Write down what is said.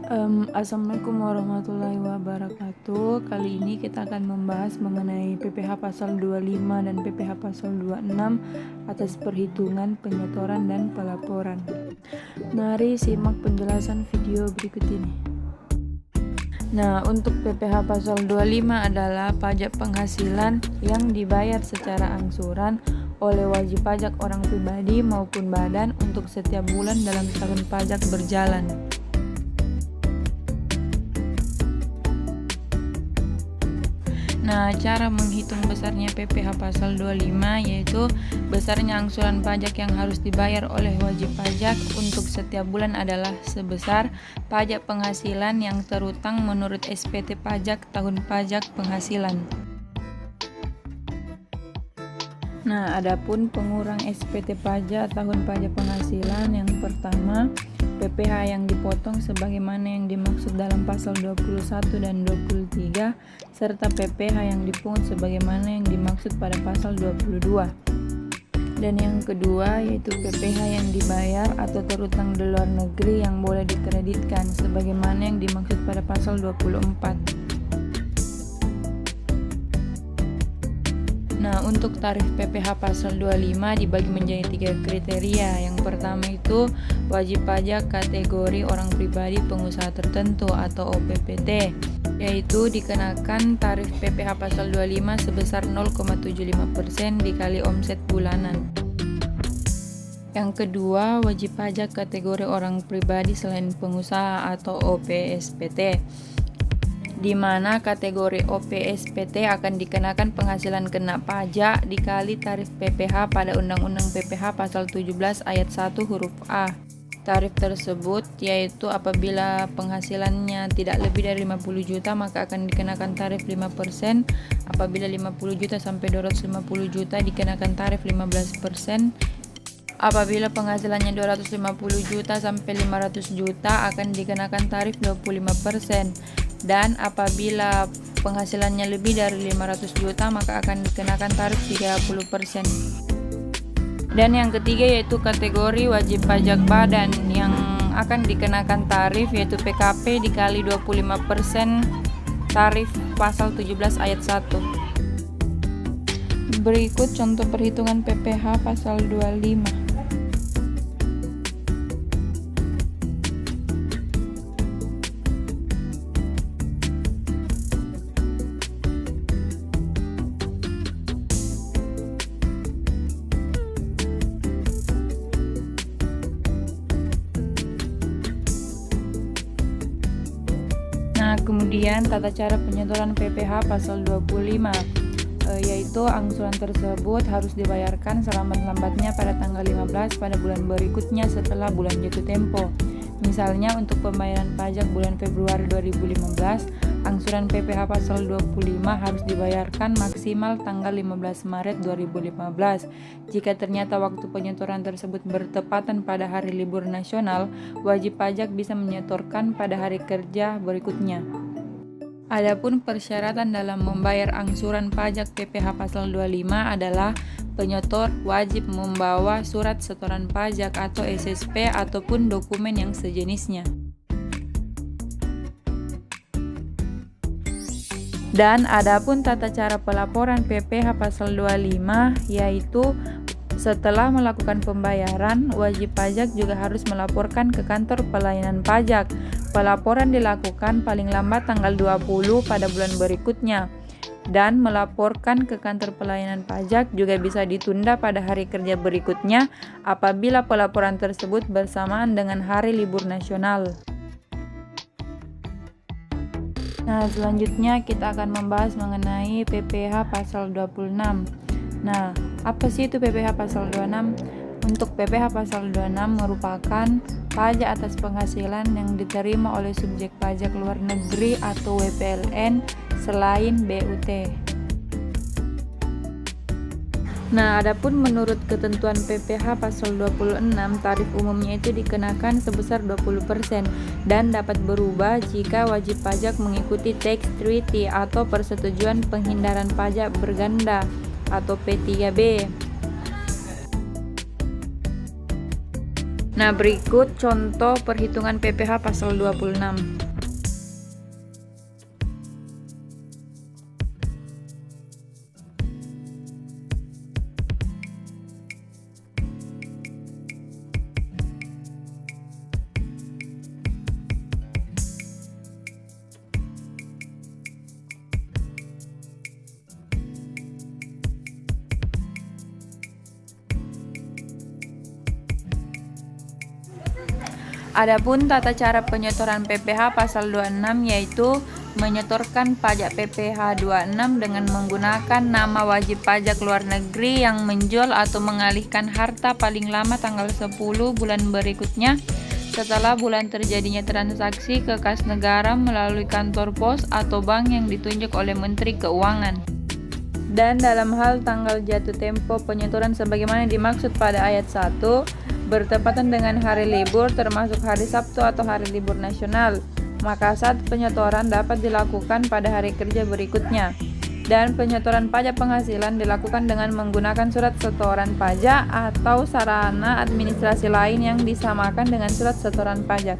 Assalamualaikum warahmatullahi wabarakatuh. Kali ini kita akan membahas mengenai PPh pasal 25 dan PPh pasal 26 atas perhitungan, penyetoran, dan pelaporan. Mari simak penjelasan video berikut ini. Nah, untuk PPh pasal 25 adalah pajak penghasilan yang dibayar secara angsuran oleh wajib pajak orang pribadi maupun badan untuk setiap bulan dalam tahun pajak berjalan. Nah, cara menghitung besarnya PPh pasal 25 yaitu besarnya angsuran pajak yang harus dibayar oleh wajib pajak untuk setiap bulan adalah sebesar pajak penghasilan yang terutang menurut SPT pajak tahun pajak penghasilan. Nah, adapun pengurang SPT pajak tahun pajak penghasilan yang pertama, PPh yang dipotong sebagaimana yang dimaksud dalam pasal 21 dan 23 serta PPh yang dipungut sebagaimana yang dimaksud pada pasal 22. Dan yang kedua yaitu PPh yang dibayar atau terutang di luar negeri yang boleh dikreditkan sebagaimana yang dimaksud pada pasal 24. Nah, untuk tarif PPh pasal 25 dibagi menjadi 3 kriteria. Yang pertama itu wajib pajak kategori orang pribadi pengusaha tertentu atau OPPT, yaitu dikenakan tarif PPh pasal 25 sebesar 0,75% dikali omset bulanan. Yang kedua, wajib pajak kategori orang pribadi selain pengusaha atau OPSPT, di mana kategori OPSPT akan dikenakan penghasilan kena pajak dikali tarif PPh pada Undang-Undang PPh pasal 17 ayat 1 huruf A. Tarif tersebut yaitu apabila penghasilannya tidak lebih dari 50 juta maka akan dikenakan tarif 5%, apabila 50 juta sampai 250 juta dikenakan tarif 15%, apabila penghasilannya 250 juta sampai 500 juta akan dikenakan tarif 25%. Dan apabila penghasilannya lebih dari 500 juta maka akan dikenakan tarif 30%. Dan yang ketiga yaitu kategori wajib pajak badan yang akan dikenakan tarif yaitu PKP dikali 25% tarif pasal 17 ayat 1. Berikut contoh perhitungan PPh pasal 25. Nah, kemudian tata cara penyetoran PPh pasal 25 yaitu angsuran tersebut harus dibayarkan selambat-lambatnya pada tanggal 15 pada bulan berikutnya setelah bulan jatuh tempo. Misalnya untuk pembayaran pajak bulan Februari 2015, angsuran PPh pasal 25 harus dibayarkan maksimal tanggal 15 Maret 2015. Jika ternyata waktu penyetoran tersebut bertepatan pada hari libur nasional, wajib pajak bisa menyetorkan pada hari kerja berikutnya. Adapun persyaratan dalam membayar angsuran pajak PPh pasal 25 adalah penyetor wajib membawa surat setoran pajak atau SSP ataupun dokumen yang sejenisnya. Dan adapun tata cara pelaporan PPh pasal 25 yaitu setelah melakukan pembayaran, wajib pajak juga harus melaporkan ke kantor pelayanan pajak. Pelaporan dilakukan paling lambat tanggal 20 pada bulan berikutnya. Dan melaporkan ke kantor pelayanan pajak juga bisa ditunda pada hari kerja berikutnya apabila pelaporan tersebut bersamaan dengan hari libur nasional. Nah, selanjutnya kita akan membahas mengenai PPh pasal 26. Nah, apa sih itu PPh pasal 26? Untuk PPh pasal 26 merupakan pajak atas penghasilan yang diterima oleh subjek pajak luar negeri atau WPLN selain BUT. Nah, adapun menurut ketentuan PPh pasal 26, tarif umumnya itu dikenakan sebesar 20% dan dapat berubah jika wajib pajak mengikuti tax treaty atau persetujuan penghindaran pajak berganda atau P3B. Nah, berikut contoh perhitungan PPh pasal 26. Adapun tata cara penyetoran PPh pasal 26 yaitu menyetorkan pajak PPh 26 dengan menggunakan nama wajib pajak luar negeri yang menjual atau mengalihkan harta paling lama tanggal 10 bulan berikutnya setelah bulan terjadinya transaksi ke kas negara melalui kantor pos atau bank yang ditunjuk oleh Menteri Keuangan. Dan dalam hal tanggal jatuh tempo penyetoran sebagaimana dimaksud pada ayat 1, bertepatan dengan hari libur termasuk hari Sabtu atau hari libur nasional, maka saat penyetoran dapat dilakukan pada hari kerja berikutnya. Dan penyetoran pajak penghasilan dilakukan dengan menggunakan surat setoran pajak atau sarana administrasi lain yang disamakan dengan surat setoran pajak.